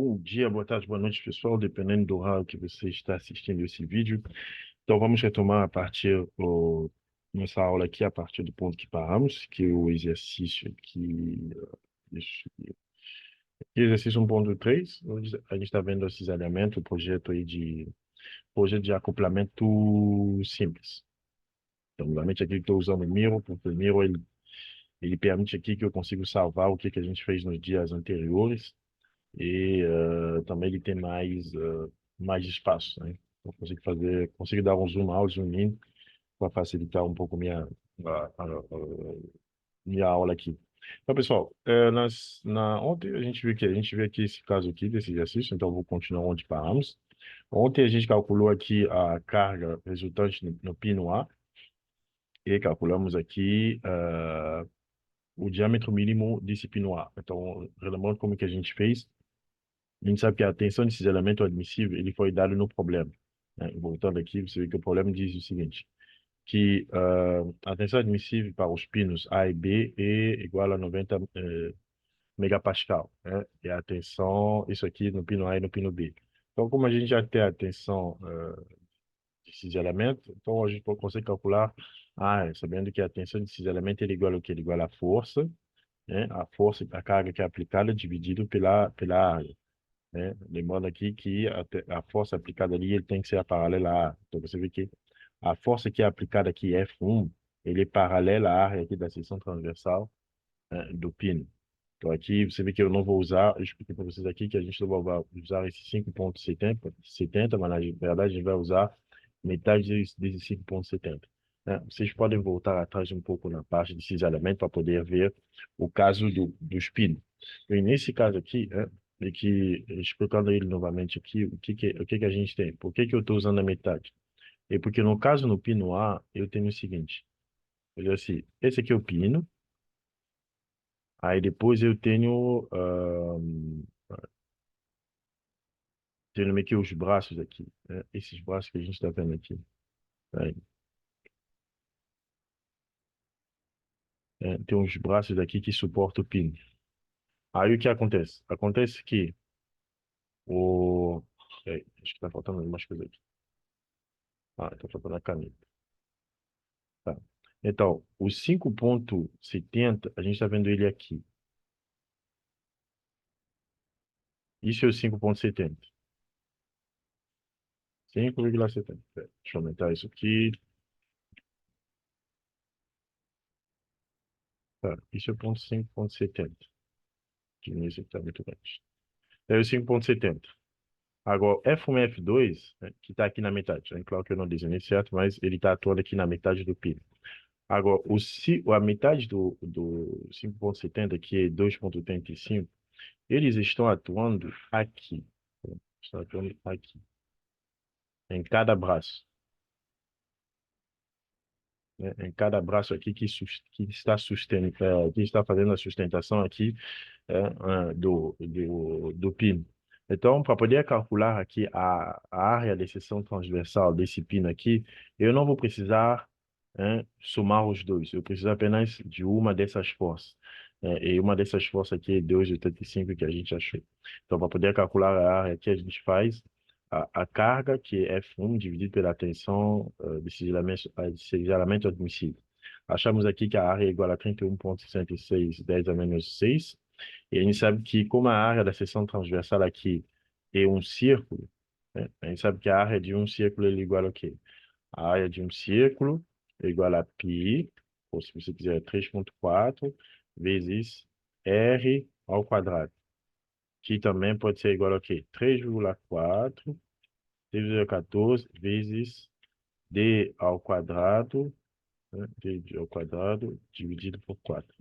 Bom dia, boa tarde, boa noite, pessoal, dependendo do horário que você está assistindo esse vídeo. Então, vamos retomar nossa aula aqui a partir do ponto que paramos, que é o exercício aqui, deixa eu ver. Exercício 1.3, onde a gente está vendo esse alinhamento, o projeto de acoplamento simples. Então, normalmente aqui estou usando o Miro, porque o Miro ele permite aqui que eu consiga salvar o que a gente fez nos dias anteriores. E também ele tem mais espaço, né? Eu consigo dar um zoom out, zoom in, para facilitar um pouco minha aula aqui. Então, pessoal, ontem a gente viu aqui esse caso aqui desse exercício, então eu vou continuar onde paramos. Ontem a gente calculou aqui a carga resultante no pino A e calculamos aqui o diâmetro mínimo desse pino A. Então, relembrando como que a gente fez. A gente sabe que a tensão desses elementos admissíveis ele foi dado no problema, né? Voltando aqui, você vê que o problema diz o seguinte, que a tensão admissível para os pinos A e B é igual a 90 megapascal, né? E a tensão, isso aqui no pino A e no pino B. Então, como a gente já tem a tensão desses elementos, então a gente consegue calcular, sabendo que a tensão desses elementos é igual ao que? Ele é igual à força, né? A força, a carga que é aplicada dividido pela área, né? Lembrando aqui que a força aplicada ali ele tem que ser a paralela à. Então, você vê que a força que é aplicada aqui, F1, ele é paralela à área aqui da seção transversal, do pino. Então, aqui você vê que eu não vou usar, eu expliquei para vocês aqui que a gente não vai usar esse 5,70, mas na verdade a gente vai usar metade desse 5,70. Né? Vocês podem voltar atrás um pouco na parte de cisalhamento para poder ver o caso dos pinos. E nesse caso aqui, e que explicando ele novamente aqui, o que que a gente tem? Por que que eu estou usando a metade? É porque no caso no pino A, eu tenho o seguinte, olha assim, esse aqui é o pino, aí depois eu tenho meio que os braços aqui, né? Esses braços que a gente está vendo aqui. Aí, tem uns braços daqui que suportam o pino. Aí o que acontece? Acontece que o... acho que está faltando algumas coisas aqui. Está faltando a caneta. Tá. Então, o 5,70 a gente está vendo ele aqui. Isso é o 5,70. 5,70. Deixa eu aumentar isso aqui. Tá. Isso é o ponto 5,70. Diminuir isso aqui está muito grande. É o 5,70. Agora, F1 e F2, né, que está aqui na metade. É claro que eu não desenhei certo, mas ele está atuando aqui na metade do pino. Agora, a metade do 5,70, que é 2,85, eles estão atuando aqui. Estão atuando aqui, em cada braço. Né? Em cada braço aqui que está fazendo a sustentação aqui do pino. Então, para poder calcular aqui a área de seção transversal desse pino aqui, eu não vou precisar, somar os dois. Eu preciso apenas de uma dessas forças. E uma dessas forças aqui é 2,85 que a gente achou. Então, para poder calcular a área aqui, a gente faz a carga, que é F1, dividido pela tensão de cisalhamento admissível. Achamos aqui que a área é igual a 31,66, 10 a menos 6. E a gente sabe que, como a área da seção transversal aqui é um círculo, né? A gente sabe que a área de um círculo é igual a quê? A área de um círculo é igual a π, ou se você quiser, 3,4 vezes r ao quadrado, que também pode ser igual a quê? 3,4 dividido a 14 vezes d ao quadrado, né? D ao quadrado dividido por 4.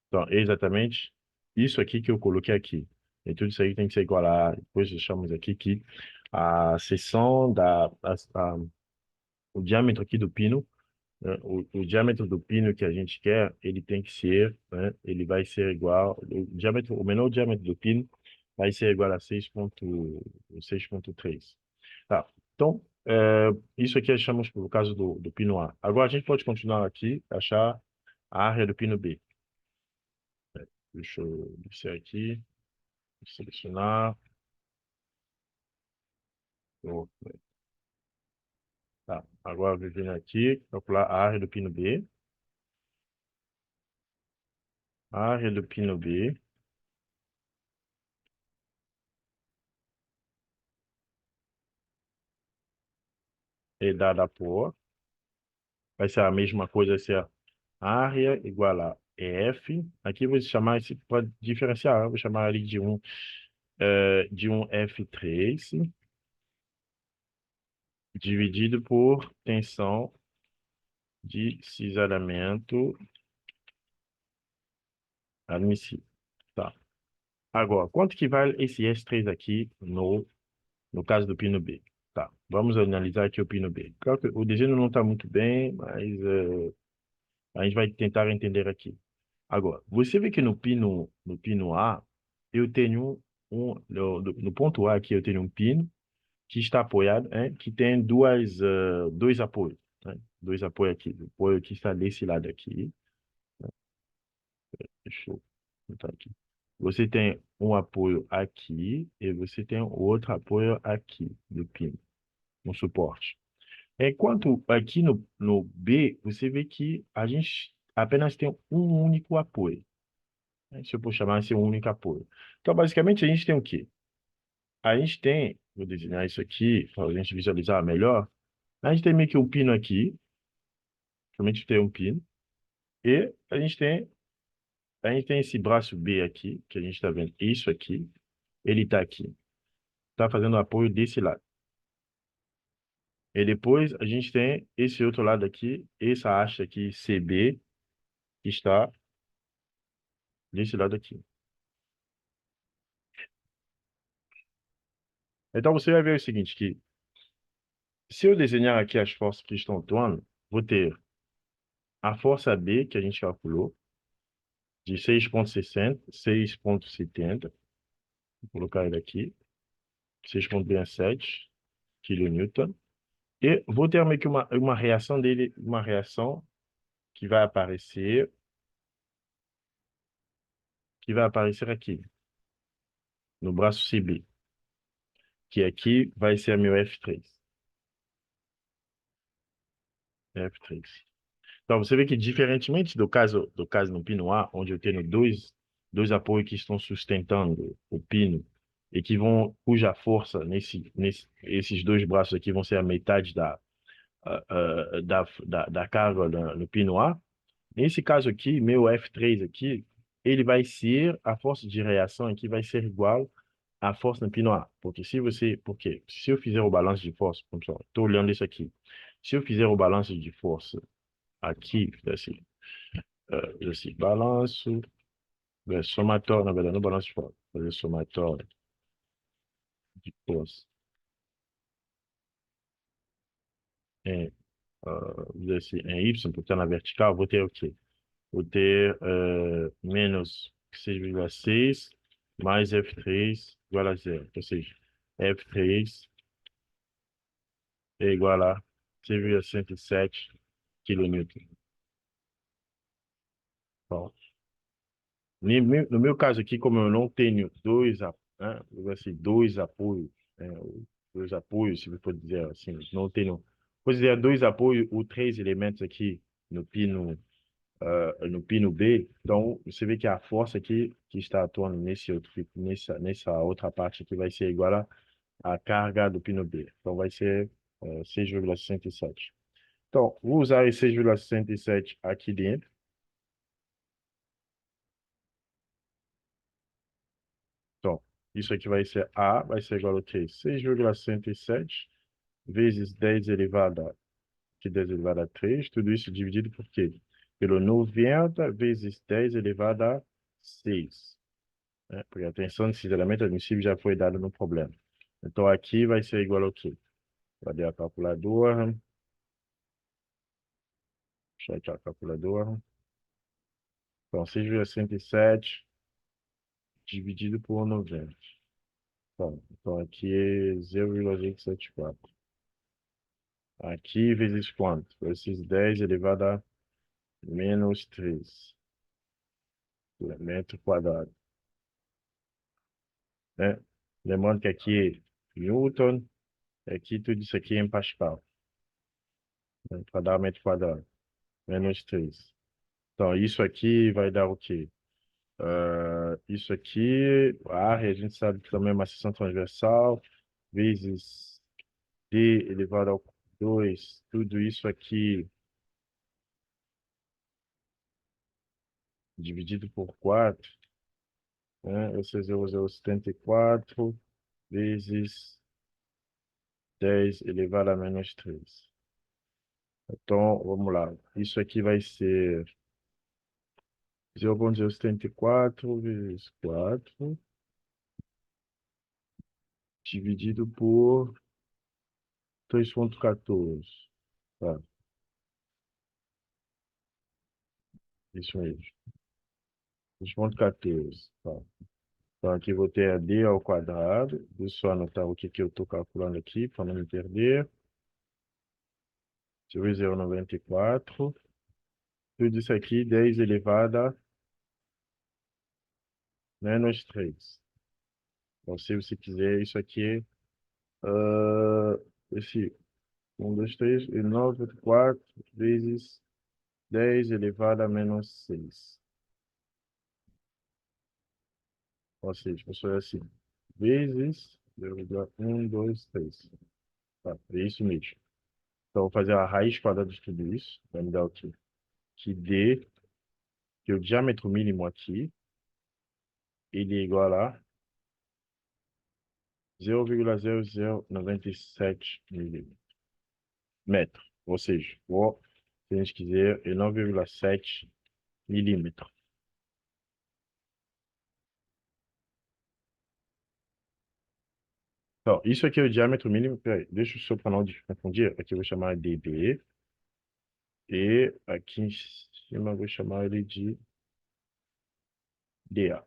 Então, é exatamente isso aqui que eu coloquei aqui. E tudo isso aí tem que ser igual a, depois deixamos aqui que a seção o diâmetro aqui do pino, né? O diâmetro do pino que a gente quer, ele tem que ser, né? Ele vai ser igual, o menor diâmetro do pino vai ser igual a 6,3. Tá. Então, isso aqui achamos por caso do pino A. Agora a gente pode continuar aqui, achar a área do pino B. Deixa eu descer aqui, selecionar. Oh, tá. Agora, vindo aqui, calcular a área do pino B. A área do pino B é dada por... Vai ser a mesma coisa, vai ser a área igual a F. Aqui eu vou chamar, esse, pode diferenciar, eu vou chamar ele de um F3 dividido por tensão de cisalhamento admissível. Tá. Agora, quanto que vale esse S3 aqui no caso do pino B? Tá. Vamos analisar aqui o pino B. Claro que o desenho não está muito bem, mas a gente vai tentar entender aqui. Agora, você vê que no pino A, eu tenho no ponto A aqui, eu tenho um pino que está apoiado, né, que tem dois apoios, né? Dois apoios aqui. O apoio que está desse lado aqui. Deixa eu botar aqui. Você tem um apoio aqui e você tem outro apoio aqui do pino, no suporte. Enquanto aqui no B, você vê que a gente apenas tem um único apoio, né? Se eu for chamar esse um único apoio. Então, basicamente, a gente tem o quê? A gente tem, vou desenhar isso aqui, para a gente visualizar melhor. A gente tem meio que um pino aqui, realmente tem um pino, e a gente tem esse braço B aqui, que a gente está vendo isso aqui, ele está aqui, está fazendo apoio desse lado. E depois a gente tem esse outro lado aqui, essa haste aqui CB, que está desse lado aqui. Então você vai ver o seguinte, que se eu desenhar aqui as forças que estão atuando, vou ter a força B, que a gente calculou, de 6,60, 6,70, vou colocar ele aqui, 6,67 kN. E vou ter meio que uma reação dele, uma reação que vai aparecer aqui, no braço CB, que aqui vai ser meu F3. F3. Então, você vê que, diferentemente do caso no pino A, onde eu tenho dois apoios que estão sustentando o pino e cuja força esses dois braços aqui vão ser a metade da carga no pino A. Nesse caso aqui, meu F3 aqui, ele vai ser, a força de reação aqui vai ser igual à força no pino A. Porque se eu fizer o balanço de força, estou olhando isso aqui. Se eu fizer o balanço de força aqui, assim, balanço, somatório, na verdade, não balanço de força, fazer somatório de força em, vamos dizer assim, em Y, porque está na vertical, vou ter o quê? Vou ter menos 6,6 mais F3 igual a zero. Ou seja, F3 é igual a 6,107 kN. Bom, no meu caso aqui, como eu não tenho dois apoios, né, dois apoios, se eu for dizer assim, não tenho, considerar dois apoios ou três elementos aqui no pino, no pino B, então você vê que a força aqui que está atuando nessa outra parte aqui vai ser igual à carga do pino B. Então vai ser 6,67. Então, vou usar esse 6,67 aqui dentro. Então, isso aqui vai ser igual a quê? 6,67 vezes 10 elevado a 3, tudo isso dividido por quê? Pelo 90 vezes 10 elevado a 6. Né? Porque a tensão desse elemento admissível já foi dada no problema. Então, aqui vai ser igual ao quê? Cadê a calculadora? Deixa eu achar a calculadora. Então, 6,67 dividido por 90. Então aqui é 0,274. Aqui vezes quanto? Vezes 10 elevado a menos 3 metro quadrado, né? Lembrando que aqui é Newton, Aqui tudo isso aqui é em Pascal, né? Cada metro quadrado, menos 3. Então, isso aqui vai dar o quê? Isso aqui, a área, a gente sabe que também é uma seção transversal, vezes D elevado ao 2, tudo isso aqui dividido por 4, né? Ou seja, 0,074 vezes 10 elevado a menos 3. Então, vamos lá. Isso aqui vai ser 0,074 vezes 4 dividido por 3,14. Tá, isso mesmo. 3,14. Tá. Então, aqui vou ter a d ao quadrado. Deixa eu só anotar o que que eu estou calculando aqui, para não me perder. 0,094. Tudo isso aqui, 10 elevado a menos 3. Então, se você quiser, isso aqui, esse 1, 2, 3, e 9, 4 vezes 10 elevado a menos 6. Ou seja, pessoal, é assim, vezes 0,1, 2, 3. Tá, é isso mesmo. Então, vou fazer a raiz quadrada de tudo isso. Vai me dar o quê? Que D, que o diâmetro mínimo aqui, ele é igual a 0,0097 milímetros. Ou seja, se a gente quiser, é 9,7 milímetros. Então, isso aqui é o diâmetro mínimo. Peraí, deixa eu só para não confundir. Aqui eu vou chamar de DB. E aqui em cima eu vou chamar ele de DA.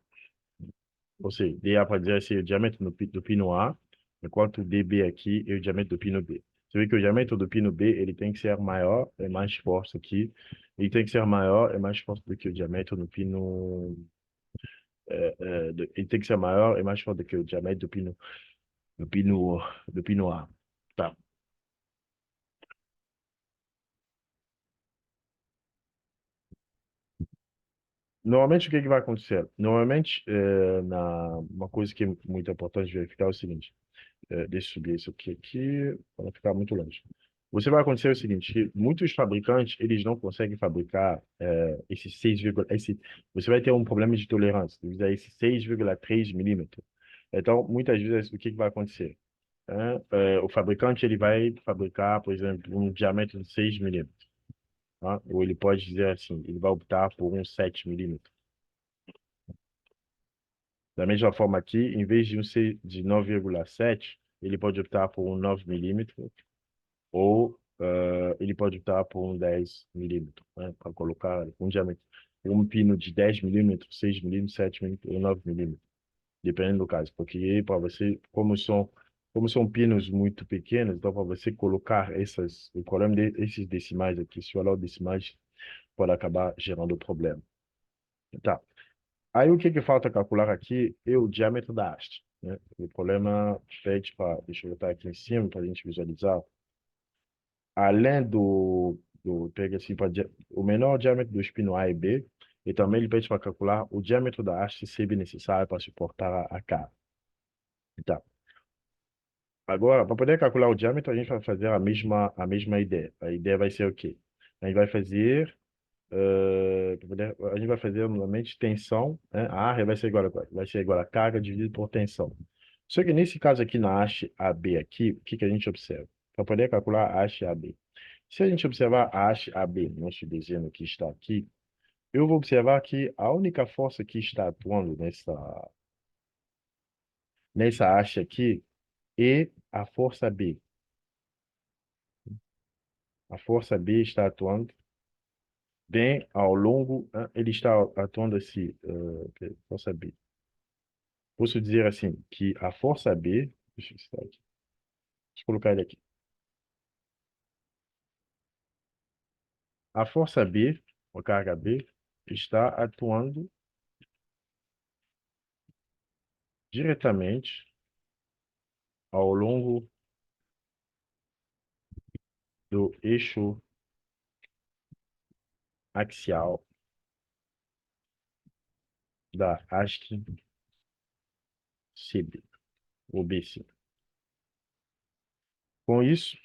Ou seja, DA para dizer assim, o diâmetro do pino A, enquanto DB aqui é o diâmetro do pino B. Você vê que o diâmetro do pino B ele tem que ser maior, é mais forte aqui. Ele tem que ser maior, é mais forte do que o diâmetro do pino. Ele tem que ser maior, é mais forte do que o diâmetro do pino, do pino A. Tá. Normalmente, o que que vai acontecer? Normalmente, uma coisa que é muito importante verificar é o seguinte. Deixa eu subir isso aqui, para não ficar muito longe. Você vai acontecer o seguinte, que muitos fabricantes, eles não conseguem fabricar esses 6, você vai ter um problema de tolerância, devido a esse 6,3 milímetros. Então, muitas vezes, o que que vai acontecer? O fabricante, ele vai fabricar, por exemplo, um diâmetro de 6 milímetros. Tá? Ou ele pode dizer assim, ele vai optar por um 7 milímetros. Da mesma forma aqui, em vez de um C de 9,7, ele pode optar por um 9 milímetros, ou ele pode optar por um 10 milímetros, né, para colocar um diâmetro. Um pino de 10 milímetros, 6 milímetros, 7 milímetros ou 9 milímetros, dependendo do caso. Porque para você, como são pinos muito pequenos, então para você colocar o problema desses decimais aqui, se olhar os decimais, pode acabar gerando problema. Tá. Aí o que que falta calcular aqui é o diâmetro da haste, né? O problema pede para, deixa eu botar aqui em cima para a gente visualizar, além pega assim, o menor diâmetro do espino A e B, e também ele pede para calcular o diâmetro da haste se necessário para suportar a carga. Tá. Agora, para poder calcular o diâmetro, a gente vai fazer a mesma ideia. A ideia vai ser o quê? A gente vai fazer a gente vai fazer normalmente tensão, né? A área vai ser igual a carga dividido por tensão. Só que nesse caso aqui na haste AB aqui, o que que a gente observa? Para poder calcular a haste AB. Se a gente observar a haste AB, nosso desenho que está aqui, eu vou observar que a única força que está atuando nessa haste aqui é a força B. A força B está atuando bem ao longo, né? Ele está atuando assim, força B. Posso dizer assim, que a força B, deixa eu colocar ele aqui. A força B, a carga B, está atuando diretamente ao longo do eixo axial da haste CB, ou BC. Com isso,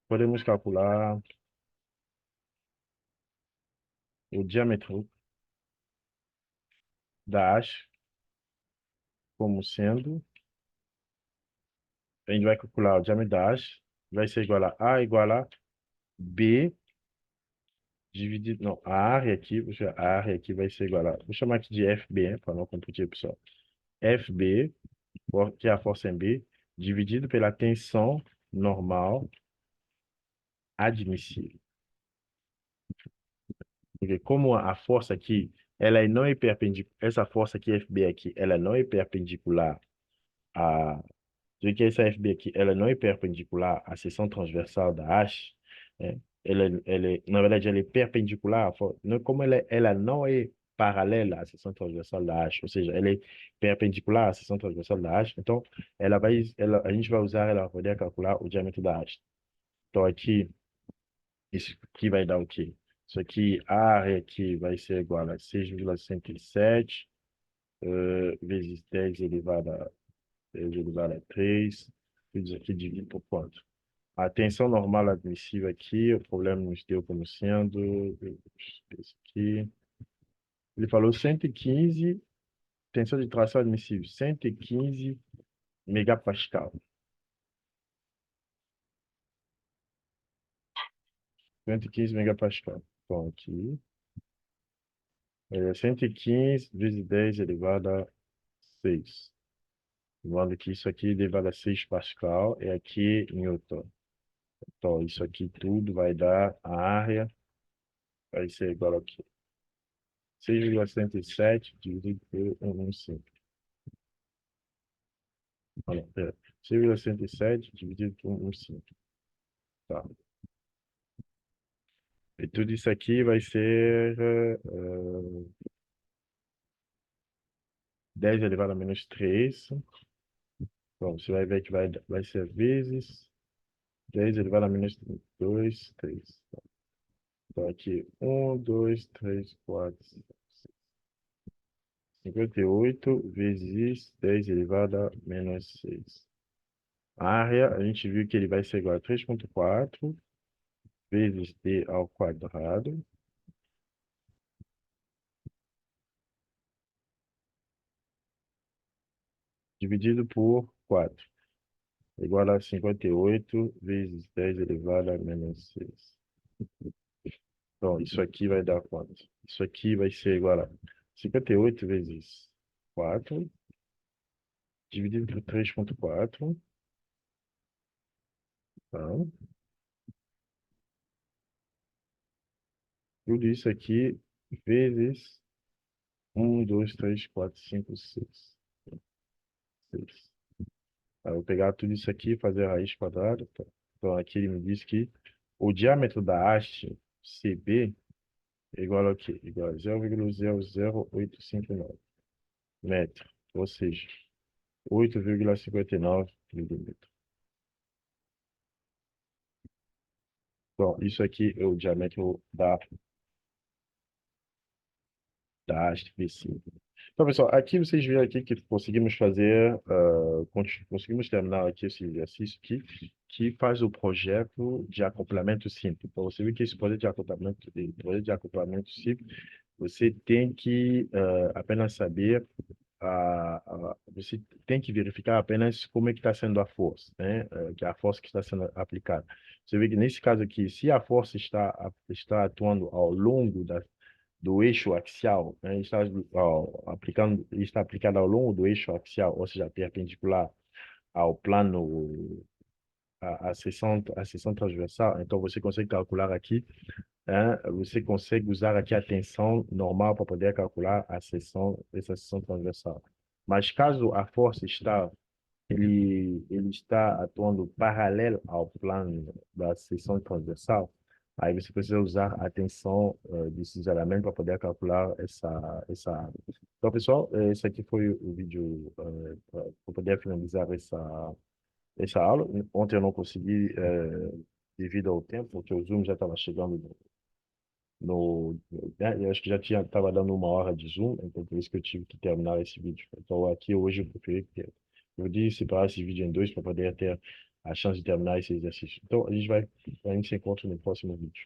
podemos calcular o diâmetro da haste como sendo, a gente vai calcular o diâmetro da haste, vai ser igual a B dividido, não, a área aqui, a área aqui vai ser igual a, vou chamar aqui de FB, para não complicar, pessoal. FB, que é a força em B, dividido pela tensão normal admissível. Porque como a força aqui, ela não é perpendicular, essa força aqui, FB aqui, ela não é perpendicular a, do que essa FB aqui, ela não é perpendicular à seção transversal da haste, né? Na verdade, ela é perpendicular, como ela não é paralela à seção transversal da haste, ou seja, ela é perpendicular à seção transversal da haste, então a gente vai usar ela para poder calcular o diâmetro da haste. Então aqui, isso aqui vai dar o quê? Isso aqui, a área aqui vai ser igual a 6,67 vezes 10 elevado a 3. Isso aqui dividido por quanto? A tensão normal admissível aqui, o problema nos deu como sendo, esse aqui, ele falou 115, tensão de tração admissível, 115 megapascal. 115 megapascal. Então, aqui, 115 vezes 10 elevado a 6. Lembrando que isso aqui elevado a 6 Pascal é aqui Newton. Então, isso aqui tudo vai dar a área, vai ser igual a quê? 6,67 dividido por 1,15. Olha, pera. 6,67 dividido por 1,15. Tá. E tudo isso aqui vai ser 10 elevado a menos 3. Bom, você vai ver que vai ser vezes 10 elevado a menos 2, 3. Então, aqui, 1, 2, 3, 4, 58 vezes 10 elevado a menos 6. A área, a gente viu que ele vai ser igual a 3,4 vezes d ao quadrado, dividido por 4, igual a 58 vezes 10 elevado a menos 6. Então, isso aqui vai dar quanto? Isso aqui vai ser igual a 58 vezes 4, dividido por 3,4. Tá? Tudo isso aqui vezes 1, 2, 3, 4, 5, 6. 6. Eu vou pegar tudo isso aqui e fazer a raiz quadrada. Tá? Então, aqui ele me diz que o diâmetro da haste CB é igual a quê? Igual a 0,00859 metros, ou seja, 8,59 milímetros. Então, isso aqui é o diâmetro da haste BC. Então, pessoal, aqui vocês viram aqui que conseguimos fazer, conseguimos terminar aqui esse exercício aqui, que faz o projeto de acoplamento simples. Então, você viu que esse projeto de acoplamento simples, você tem que apenas saber, você tem que verificar apenas como é que está sendo a força, né? Que é a força que está sendo aplicada. Você vê que nesse caso aqui, se a força está atuando ao longo do eixo axial, né? Está aplicado ao longo do eixo axial, ou seja, perpendicular ao plano, a seção transversal. Então, você consegue calcular aqui, né? Você consegue usar aqui a tensão normal para poder calcular essa seção transversal. Mas caso a força ele está atuando paralelo ao plano da seção transversal, aí você precisa usar a tensão de cisalhamento para poder calcular essa área. Então, pessoal, esse aqui foi o vídeo para poder finalizar essa aula. Ontem eu não consegui, devido ao tempo, porque o Zoom já estava chegando eu acho que já estava dando 1 hora de Zoom, então por isso que eu tive que terminar esse vídeo. Então aqui hoje eu preferi que eu de separar esse vídeo em dois para poder ter a chance de terminar esse exercício. Então a gente se encontra no próximo vídeo.